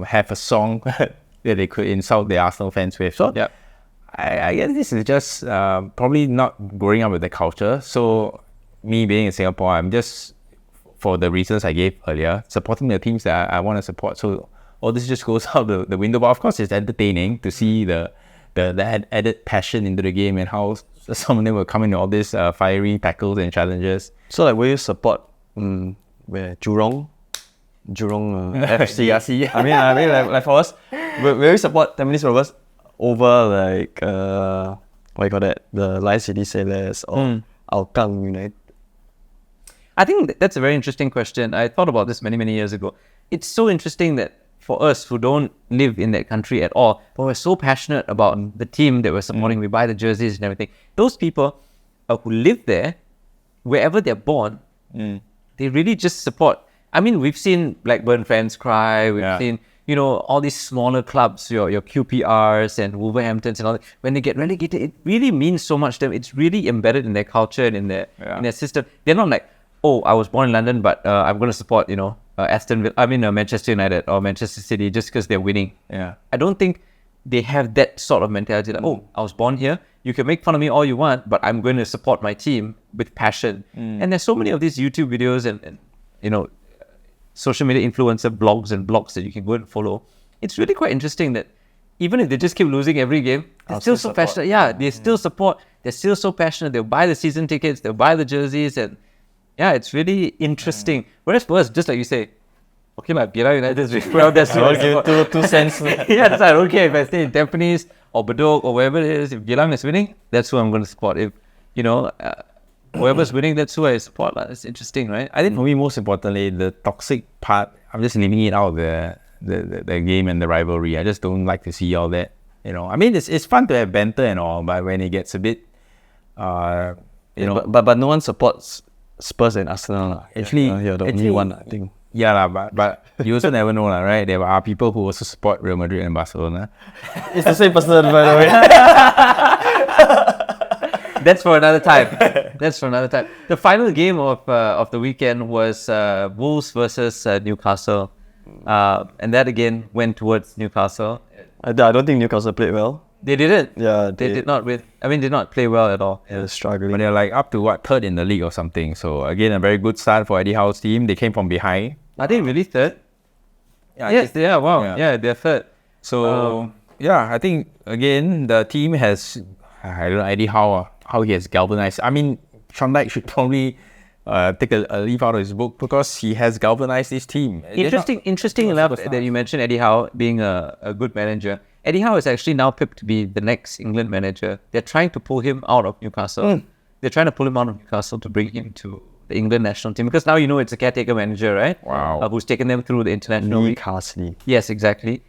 have a song that they could insult the Arsenal fans with. So I guess this is just probably not growing up with the culture. So me being in Singapore, I'm just, for the reasons I gave earlier, supporting the teams that I want to support. So all this just goes out the window. But of course, it's entertaining to see the added passion into the game, and how some of them will come into all these fiery tackles and challenges. So will you support where Jurong FC? I mean like for us, will you support Tampines Rovers over like what you call that, the Lion City Sailors or Hougang United? I think that's a very interesting question. I thought about this many years ago. It's so interesting that for us who don't live in that country at all, but we're so passionate about the team that we're supporting. We buy the jerseys and everything. Those people who live there, wherever they're born, they really just support. I mean, we've seen Blackburn fans cry. We've seen, all these smaller clubs, your QPRs and Wolverhamptons and all that. When they get relegated, it really means so much to them. It's really embedded in their culture and in their system. They're not like, oh, I was born in London, but I'm going to support, Manchester United or Manchester City just because they're winning. Yeah. I don't think they have that sort of mentality. Like, oh, I was born here. You can make fun of me all you want, but I'm going to support my team with passion. And there's so many of these YouTube videos and social media influencer blogs and blogs that you can go and follow. It's really quite interesting that even if they just keep losing every game, they're still so passionate. Yeah, they still support. They're still so passionate. They'll buy the season tickets. They'll buy the jerseys. And yeah, it's really interesting. Whereas for us, just like you say, okay, Geylang United is really well. That's I'll give 2 cents. yeah, that's why I don't care if I stay in Tampines or Bedok or wherever it is. If Geylang is winning, that's who I'm going to support. If, whoever's winning, that's who I support. It's interesting, right? I think for me, most importantly, the toxic part, I'm just leaving it out of the game and the rivalry. I just don't like to see all that. I mean, it's fun to have banter and all, but when it gets a bit, but no one supports Spurs and Arsenal. Actually, you're the only one, I think. Yeah, but you also never know, right? There are people who also support Real Madrid and Barcelona. It's the same person, by the way. That's for another time. The final game of the weekend was Wolves versus Newcastle. And that again went towards Newcastle. I don't think Newcastle played well. They didn't. Yeah, they did not win. I mean, did not play well at all. They're struggling. But they're up to third in the league or something. So again, a very good start for Eddie Howe's team. They came from behind. Are they really third? Yes, they are. Wow. Yeah, they're third. So I think again the team has. I don't know Eddie Howe how he has galvanized. I mean, Sean Dyche should probably take a leaf out of his book because he has galvanized his team. Interesting enough that you mentioned Eddie Howe being a good manager. Eddie Howe is actually now picked to be the next England manager. They're trying to pull him out of Newcastle. They're trying to pull him out of Newcastle to bring him to the England national team because now it's a caretaker manager, right? Wow. Who's taken them through the international league. Newcastle. Yes, exactly.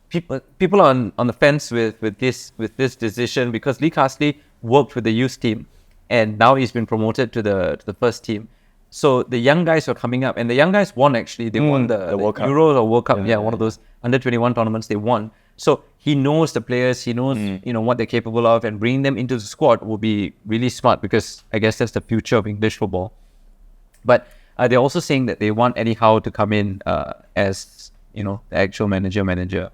People are on the fence with this decision because Lee Carsley worked with the youth team and now he's been promoted to the first team. So the young guys are coming up and the young guys won actually. They won the World Cup. Euros or World Cup. Yeah, one of those under 21 tournaments they won. So he knows the players, he knows what they're capable of, and bringing them into the squad will be really smart because I guess that's the future of English football. But they're also saying that they want Eddie Howe to come in as the actual manager.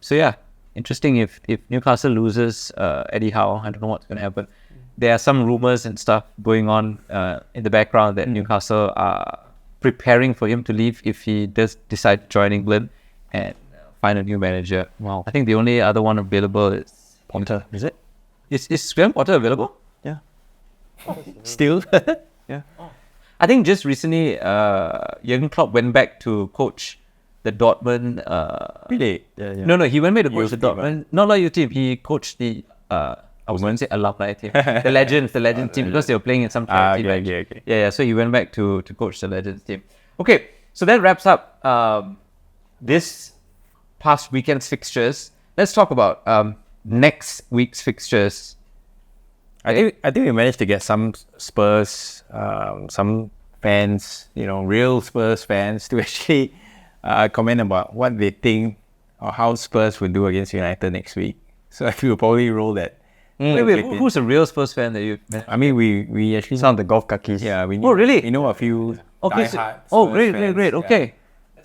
So yeah, interesting if Newcastle loses Eddie Howe, I don't know what's going to happen. There are some rumours and stuff going on in the background that Newcastle are preparing for him to leave if he does decide to join England and find a new manager. Wow. I think the only other one available is Potter, is it? Is Graham Potter available? Yeah. Still? Yeah. I think just recently Jurgen Klopp went back to coach the Dortmund. Really? Yeah. No, he went back to coach Youth the team, Dortmund. Not like your team. He coached the I was going to say alumni team, the Legends team because they were playing in some charity match. Okay. Yeah. So he went back to coach the Legends team. Okay, so that wraps up this past weekend's fixtures. Let's talk about next week's fixtures. I think we managed to get some Spurs, some fans, real Spurs fans to actually comment about what they think or how Spurs will do against United next week. So I think we'll probably roll that. Wait, who's a real Spurs fan that you met? I mean, we actually Some of the golf khakis. yeah we Oh, really? we know a few Okay. diehard Oh, Spurs great. fans, yeah. Okay.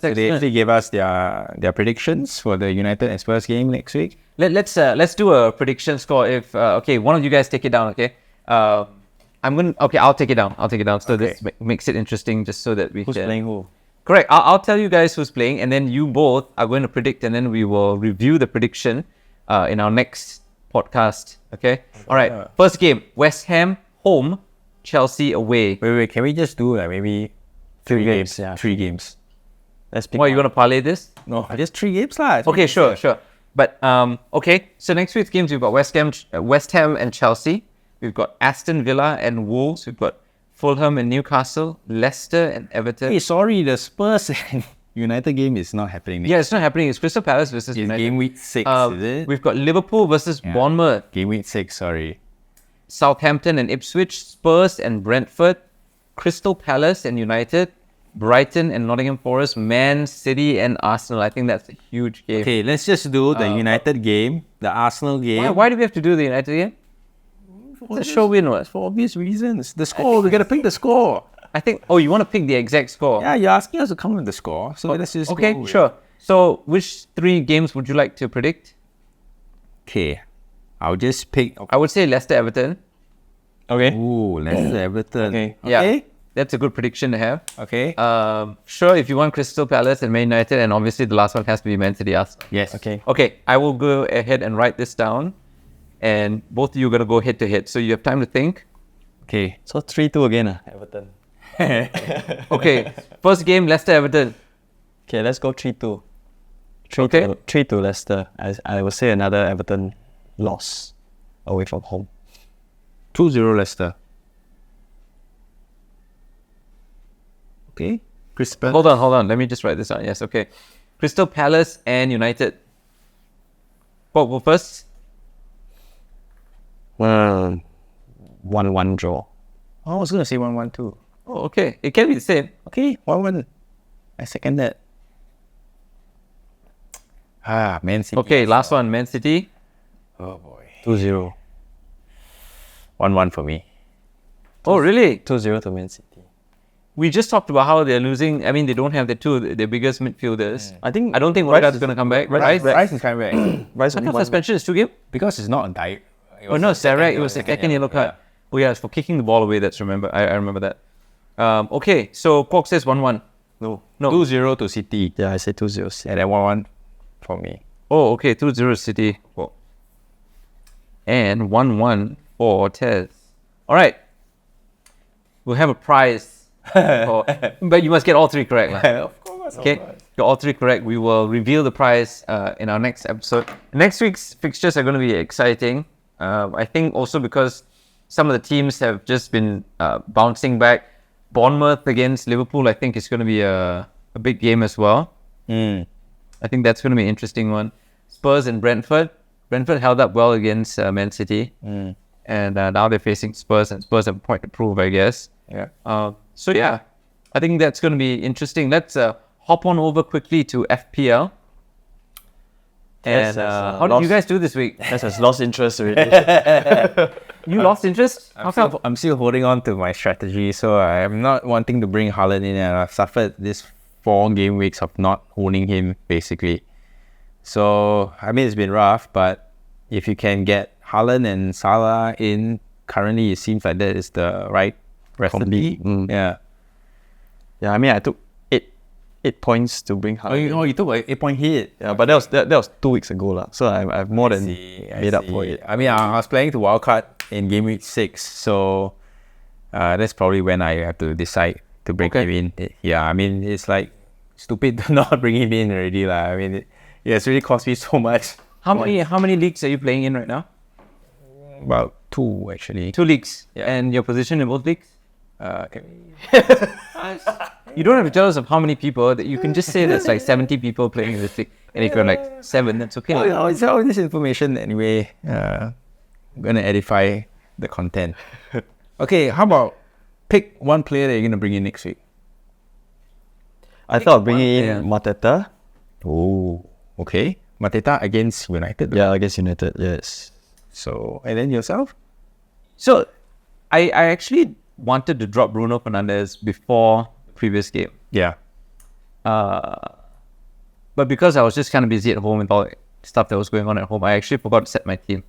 So they Excellent. actually gave us their predictions for the United and Spurs game next week. Let's do a prediction score. If one of you guys take it down. Okay. I'll take it down. So this makes it interesting, just so that we Who's can. playing who? Correct. I'll tell you guys who's playing, and then you both are going to predict, and then we will review the prediction in our next podcast. Okay. All right. First game: West Ham home, Chelsea away. Wait, can we just do maybe three games, games? yeah. 3 games. Let's pick Why you gonna parlay this? No, just 3 games lah. Okay, sure. But okay. So next week's games we've got West Ham and Chelsea. We've got Aston Villa and Wolves. We've got Fulham and Newcastle, Leicester and Everton. Hey, sorry, the Spurs and United game is not happening next. Yeah, it's not happening. It's Crystal Palace versus It's United. game week 6, is it? We've got Liverpool versus Yeah. Bournemouth, Game week 6, sorry. Southampton and Ipswich, Spurs and Brentford, Crystal Palace and United, Brighton and Nottingham Forest, Man City and Arsenal. I think that's a huge game. Okay, let's just do the United game, the Arsenal game. Why do we have to do the United game? It's a show win, what? For obvious reasons. The score, we gotta pick the score. I think. Oh, you want to pick the exact score? Yeah, you're asking us to come with the score, so let's just Okay, go with sure. So, which 3 games would you like to predict? Okay, I'll just pick. I would say Leicester Everton. Okay. Ooh, Leicester Everton. Okay. Yeah, that's a good prediction to have. Okay. Sure, if you want Crystal Palace and Man United, and obviously the last one has to be Man City Arsenal. Yes. Okay. Okay, I will go ahead and write this down, and both of you are gonna go head to head. So you have time to think. Okay. So 3-2 again, Everton. Okay, first game Leicester Everton. Okay, let's go 3-2. 3-2. Okay. 3-2 Leicester. I would say another Everton loss away from home. 2-0 Leicester. Okay. Crystal. Hold on. Let me just write this down. Yes, okay. Crystal Palace and United. What go first? 1-1 draw. I was gonna say 1-1 too. Oh, okay. It can be the same. Okay, 1-1. I second that. Man City. Okay, last one, Man City. Oh boy. 2-0. 1-1 for me. Oh, really? 2-0 to Man City. We just talked about how they're losing. I mean, they don't have their biggest midfielders. I think I don't think Rice Odegaard's going to come back. Rice? Rice is coming back. Rice What only kind of one. suspension is 2 games? Because it's not a diet. Oh, no, Sarek. It was a second yellow card. Oh, yeah, it's for kicking the ball away. I remember that. Okay, so Kwok says 1-1. No. 2-0 to City. Yeah, I say 2-0 City. And then 1-1 for me. Oh, okay, 2-0 City. Cool. And 1-1 for Tez. All right. We'll have a prize. But you must get all 3 correct. Of course. Okay, got all 3 correct. We will reveal the prize in our next episode. Next week's fixtures are going to be exciting. I think also because some of the teams have just been bouncing back. Bournemouth against Liverpool, I think, is going to be a big game as well. I think that's going to be an interesting one. Spurs and Brentford. Brentford held up well against Man City. And now they're facing Spurs, and Spurs have a point to prove, I guess. Yeah. So yeah, I think that's going to be interesting. Let's hop on over quickly to FPL. And Yes, yes, how did you guys do this week? That's has lost interest already. You lost interest? How come? I'm still holding on to my strategy, so I'm not wanting to bring Haaland in, and I've suffered this 4 game weeks of not owning him, basically. So, I mean, it's been rough, but if you can get Haaland and Salah in, currently it seems like that is the right recipe. Yeah. Yeah, I mean, I took 8 points to bring Haaland. You took an 8-point hit. Yeah, but that was 2 weeks ago lah. So I've more than made up for it. I mean, I was playing to wildcard in game week 6, so that's probably when I have to decide to bring him in. Yeah, I mean, it's like stupid to not bring him in already lah. I mean, it's really cost me so much. How many leagues are you playing in right now? About 2 actually. 2 leagues. Yeah. And your position in both leagues? Okay. You don't have to tell us of how many people. That you can just say there's like 70 people playing in this league. And if you're like 7, that's okay. Oh, yeah, it's all this information anyway. I'm gonna edify the content. Okay, how about pick one player that you're gonna bring in next week? I thought of bringing one in Mateta. Oh, okay. Mateta against United. Yeah, against United, yes. So, and then yourself? So, I actually wanted to drop Bruno Fernandes before the previous game. Yeah. But because I was just kind of busy at home with all the stuff that was going on at home, I actually forgot to set my team.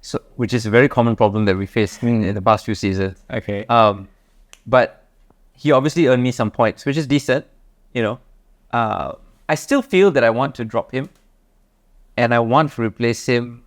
So, which is a very common problem that we faced in the past few seasons. Okay. But he obviously earned me some points, which is decent, you know. I still feel that I want to drop him, and I want to replace him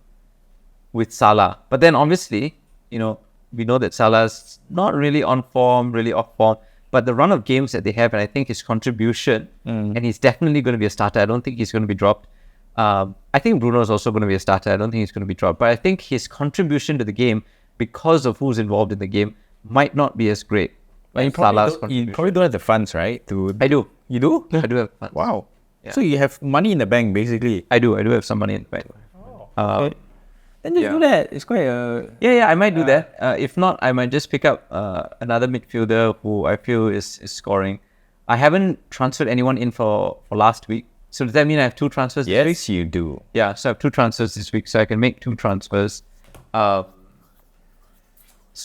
with Salah. But then obviously, you know, we know that Salah's not really on form, really off form. But the run of games that they have, and I think his contribution, and he's definitely going to be a starter. I don't think he's going to be dropped. I think Bruno's also going to be a starter. I don't think he's going to be dropped. But I think his contribution to the game, because of who's involved in the game, might not be as great. But you as Salah's you contribution. probably don't have the funds, right? I do. You do? I do have funds. Wow. Yeah. So you have money in the bank, basically. I do have some money in the bank. Then just Yeah. do that. It's quite a... Yeah, I might do that. If not, I might just pick up another midfielder who I feel is scoring. I haven't transferred anyone in for last week. So does that mean I have 2 transfers this week? Yes, you do. Yeah, so I have 2 transfers this week, so I can make 2 transfers. So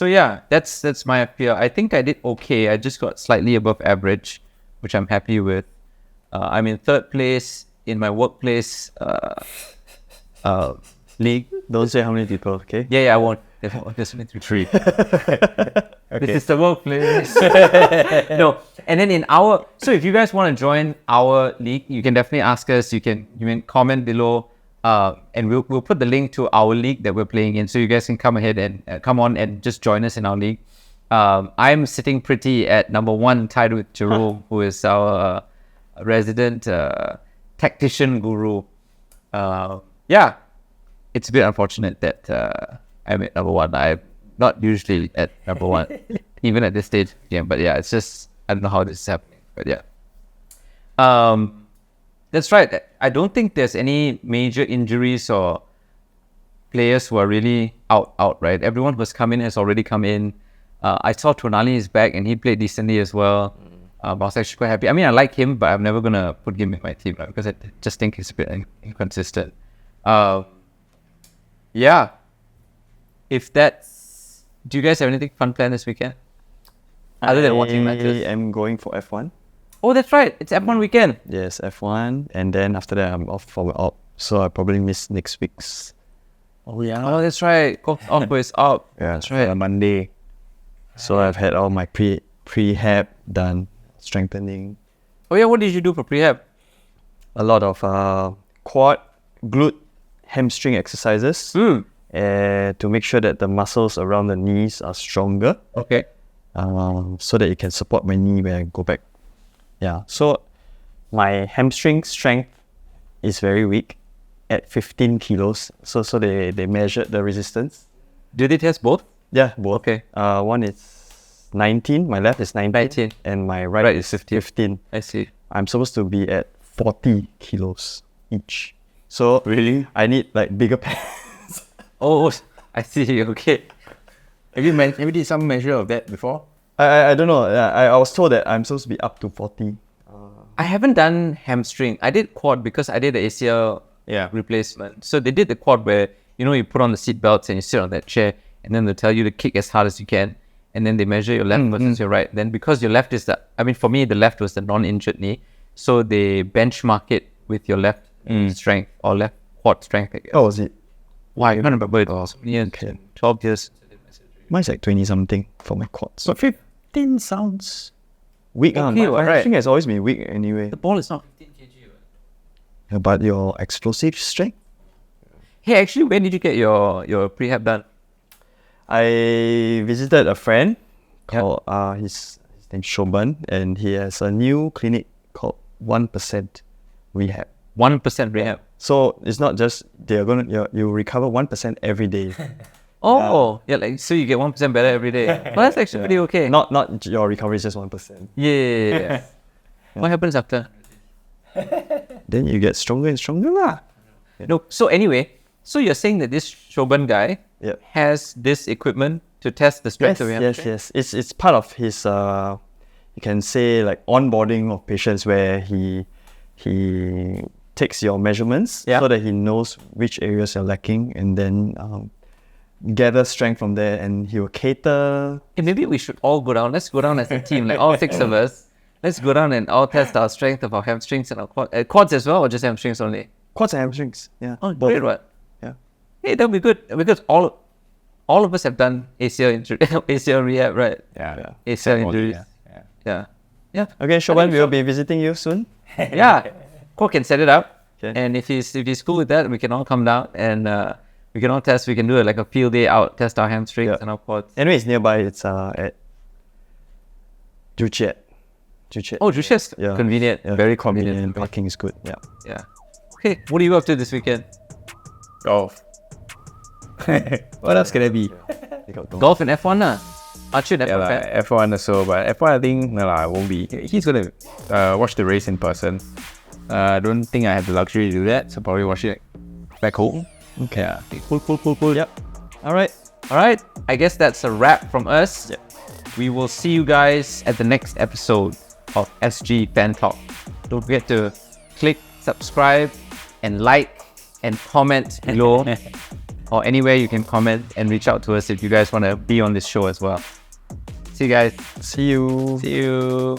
yeah, that's my appeal. I think I did okay. I just got slightly above average, which I'm happy with. I'm in 3rd place in my workplace league. Don't say how many people, okay? Yeah, I won't. There's only 3. This is the workplace. No, and then so if you guys want to join our league, you can definitely ask us. You can comment below, and we'll put the link to our league that we're playing in, so you guys can come ahead and come on and just join us in our league. I'm sitting pretty at number 1, tied with Jerome, who is our resident tactician guru. Yeah, it's a bit unfortunate that I'm at number 1. I'm not usually at number 1, even at this stage. Yeah, but yeah, it's just I don't know how this is happening. But yeah, that's right. I don't think there's any major injuries or players who are really out. Right, everyone who's come in has already come in. I saw Tonali is back and he played decently as well. I was actually quite happy. I mean, I like him, but I'm never gonna put him in my team, right? Because I just think he's a bit inconsistent. Yeah. If that's... Do you guys have anything fun planned this weekend? Other than watching matches? I am going for F1. Oh, that's right. It's F1 weekend. Yes, F1. And then after that, I'm off for World Cup. So I probably miss next week's. Oh, yeah. Oh, that's right. Off is up. Yeah. That's right. Monday. So I've had all my prehab done, strengthening. Oh, yeah. What did you do for prehab? A lot of quad, glute, hamstring exercises. To make sure that the muscles around the knees are stronger. Okay. So that it can support my knee when I go back. Yeah. So my hamstring strength is very weak at 15 kilos. So they measured the resistance. Did they test both? Yeah, both. Okay. One is 19. My left is 19. And my right is 15. I see. I'm supposed to be at 40 kilos each. So Really? I need like bigger pants. Oh, I see. Okay. Have you did some measure of that before? I don't know. I was told that I'm supposed to be up to 40. I haven't done hamstring. I did quad because I did the ACL replacement. So they did the quad where, you put on the seat belts and you sit on that chair and then they'll tell you to kick as hard as you can. And then they measure your left versus your right. Then because your left is for me, the left was the non-injured knee. So they benchmark it with your left strength or left quad strength, I guess. Oh, was it? Why? I can't remember it. So many years, Okay. 12 years. Mine's like 20 something for my quads. So 15 sounds... Weak. Okay, My right. hamstring has always been weak anyway. The ball is not 15 kg. But your explosive strength? Hey, actually, when did you get your prehab done? I visited a friend called his name's Shoban, and he has a new clinic called 1% Rehab. 1% rehab. So it's not just you recover 1% every day. Oh, so you get 1% better every day. Well, that's actually pretty okay. Not your recovery is just 1%. Yeah. What happens after? Then you get stronger and stronger lah. No. So anyway, so you're saying that this Shoban guy Yep. has this equipment to test the strength of your hamstring? Yes. It's part of his you can say like onboarding of patients where he takes your measurements so that he knows which areas you're lacking and then gather strength from there, and he will cater. Hey, maybe we should all go down. Let's go down as a team, like all 6 of us. Let's go down and all test our strength of our hamstrings and our quads as well, or just hamstrings only? Quads and hamstrings. Yeah. Oh, both. great, what? Yeah. Hey, that'll be good because all of us have done ACL rehab, right? Yeah. ACL injuries. Yeah. Yeah. Okay, Shoban, we'll be visiting you soon. Yeah. Ko can set it up. Okay. And if he's cool with that, we can all come down and we can all test. We can do it like a field day out, test our hamstrings and our quads. Anyway, it's nearby. It's at Juchet. Oh, Juches. Yeah. Convenient. Yeah, Very convenient. Parking is good. Yeah. Yeah. Okay. What are you up to this weekend? Golf. What else can it be? You got Golf and F1 lah. Aren't you an Yeah, F1 like fan? F1 also, but F1 I think no lah, I won't be. He's gonna watch the race in person. I don't think I have the luxury to do that, so probably watch it back home. Okay. Yeah, cool. Yep. All right. All right. I guess that's a wrap from us. Yep. We will see you guys at the next episode of SG Fan Talk. Don't forget to click subscribe and like and comment below or anywhere you can comment and reach out to us if you guys want to be on this show as well. See you guys. See you. See you.